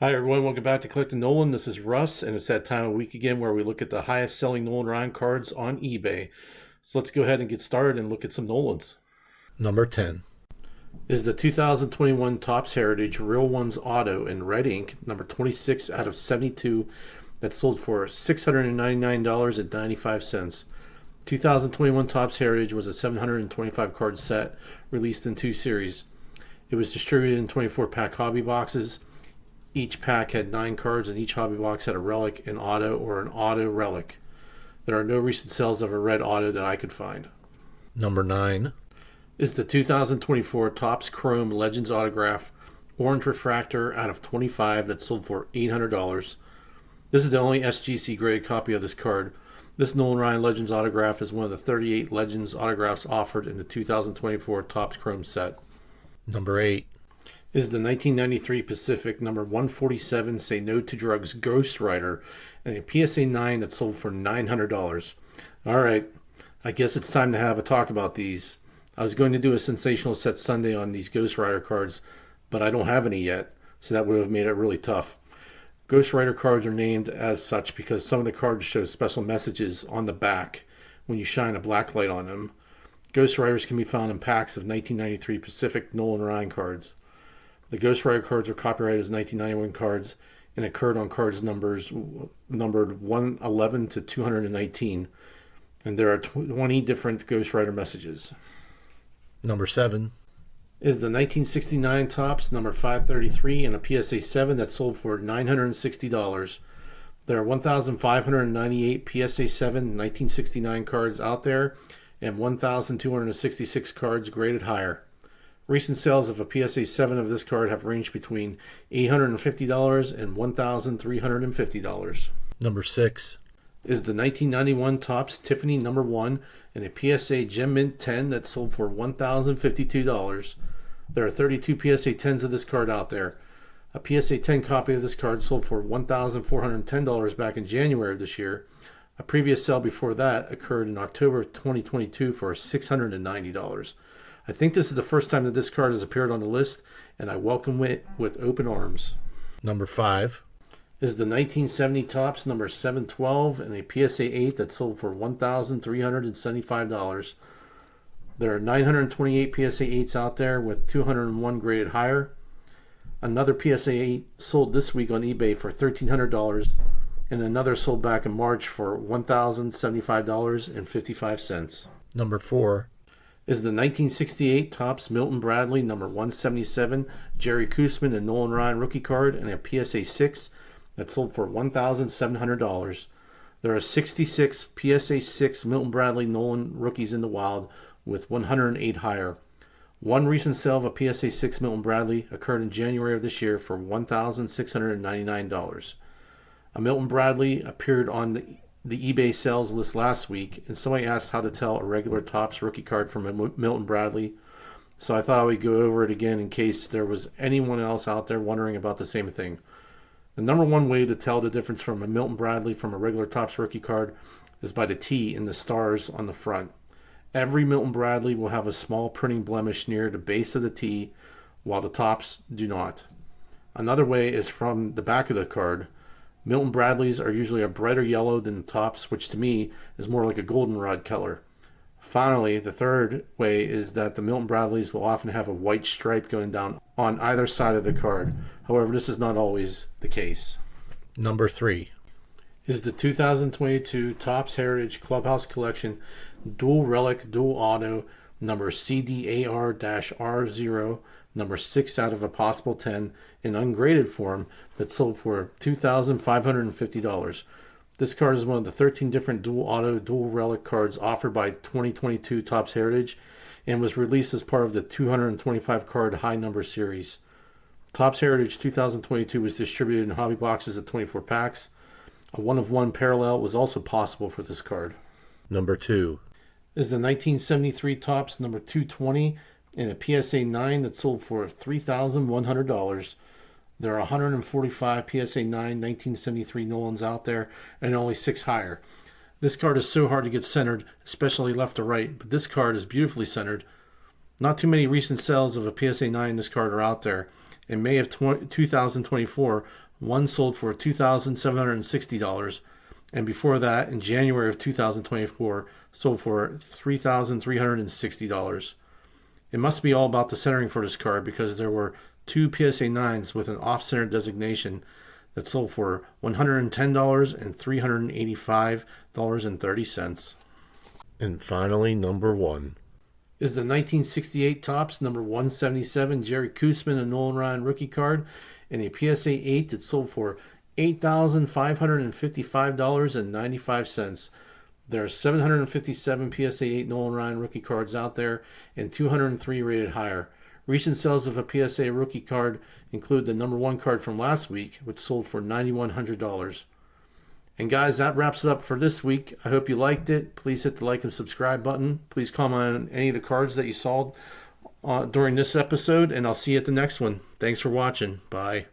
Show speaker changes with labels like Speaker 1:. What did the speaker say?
Speaker 1: Hi, everyone. Welcome back to Collecting Nolan. This is Russ, and it's that time of week again where we look at the highest selling Nolan Ryan cards on eBay. So let's go ahead and get started and look at some Nolans.
Speaker 2: Number 10
Speaker 1: is the 2021 Topps Heritage Real Ones Auto in red ink, number 26 out of 72, that sold for $699.95. 2021 Topps Heritage was a 725 card set released in 2 series. It was distributed in 24-pack hobby boxes. Each pack had 9 cards, and each hobby box had a relic, an auto, or an auto relic. There are no recent sales of a red auto that I could find.
Speaker 2: Number 9
Speaker 1: is the 2024 Topps Chrome Legends Autograph Orange Refractor out of 25 that sold for $800. This is the only SGC graded copy of this card. This Nolan Ryan Legends Autograph is one of the 38 Legends autographs offered in the 2024 Topps Chrome set.
Speaker 2: Number 8
Speaker 1: is the 1993 Pacific number 147 Say No to Drugs Ghostwriter and a PSA 9 that sold for $900. All right, I guess it's time to have a talk about these. I was going to do a sensational set Sunday on these Ghostwriter cards, but I don't have any yet, so that would have made it really tough. Ghostwriter cards are named as such because some of the cards show special messages on the back when you shine a black light on them. Ghostwriters can be found in packs of 1993 Pacific Nolan Ryan cards. The Ghostwriter cards are copyrighted as 1991 cards and occurred on cards numbered 111 to 219. And there are 20 different Ghostwriter messages.
Speaker 2: Number 7
Speaker 1: is the 1969 Topps number 533 and a PSA 7 that sold for $960. There are 1,598 PSA 7 1969 cards out there and 1,266 cards graded higher. Recent sales of a PSA 7 of this card have ranged between $850 and $1,350.
Speaker 2: Number 6
Speaker 1: is the 1991 Topps Tiffany number 1 and a PSA Gem Mint 10 that sold for $1,052. There are 32 PSA 10s of this card out there. A PSA 10 copy of this card sold for $1,410 back in January of this year. A previous sale before that occurred in October of 2022 for $690. I think this is the first time that this card has appeared on the list, and I welcome it with open arms.
Speaker 2: Number 5
Speaker 1: is the 1970 Topps number 712 and a PSA 8 that sold for $1,375. There are 928 PSA 8s out there with 201 graded higher. Another PSA 8 sold this week on eBay for $1,300, and another sold back in March for $1,075.55.
Speaker 2: Number 4
Speaker 1: is the 1968 Topps Milton Bradley number 177 Jerry Koosman and Nolan Ryan rookie card and a PSA 6 that sold for $1,700. There are 66 PSA 6 Milton Bradley Nolan rookies in the wild with 108 higher. One recent sale of a PSA 6 Milton Bradley occurred in January of this year for $1,699. A Milton Bradley appeared on the eBay sales list last week, and somebody asked how to tell a regular Topps rookie card from a Milton Bradley, so I thought I would go over it again in case there was anyone else out there wondering about the same thing. The number one way to tell the difference from a Milton Bradley from a regular Topps rookie card is by the T in the stars on the front. Every Milton Bradley will have a small printing blemish near the base of the T, while the Topps do not. Another way is from the back of the card. Milton Bradleys are usually a brighter yellow than the Topps, which to me is more like a goldenrod color. Finally, the third way is that the Milton Bradleys will often have a white stripe going down on either side of the card. However, this is not always the case.
Speaker 2: Number 3
Speaker 1: is the 2022 Topps Heritage Clubhouse Collection Dual Relic Dual Auto number CDAR-R0, number 6 out of a possible 10 in ungraded form that sold for $2,550. This card is one of the 13 different dual auto, dual relic cards offered by 2022 Topps Heritage and was released as part of the 225 card high number series. Topps Heritage 2022 was distributed in hobby boxes of 24 packs. A one-of-one parallel was also possible for this card.
Speaker 2: Number 2
Speaker 1: is the 1973 Topps number 220 and a PSA 9 that sold for $3,100. There are 145 PSA 9 1973 Nolans out there and only 6 higher. This card is so hard to get centered, especially left to right, but this card is beautifully centered. Not too many recent sales of a PSA 9 this card are out there. In May of 2024, One sold for $2,760. And before that, in January of 2024, sold for $3,360. It must be all about the centering for this card because there were two PSA 9s with an off-center designation that sold for $110 and $385.30.
Speaker 2: And finally, number 1.
Speaker 1: Is the 1968 Topps number 177 Jerry Koosman and Nolan Ryan rookie card and a PSA 8 that sold for $8,555.95. There are 757 PSA 8 Nolan Ryan rookie cards out there and 203 rated higher. Recent sales of a PSA rookie card include the number 1 card from last week, which sold for $9,100. And guys, that wraps it up for this week. I hope you liked it. Please hit the like and subscribe button. Please comment on any of the cards that you saw during this episode, and I'll see you at the next one. Thanks for watching. Bye.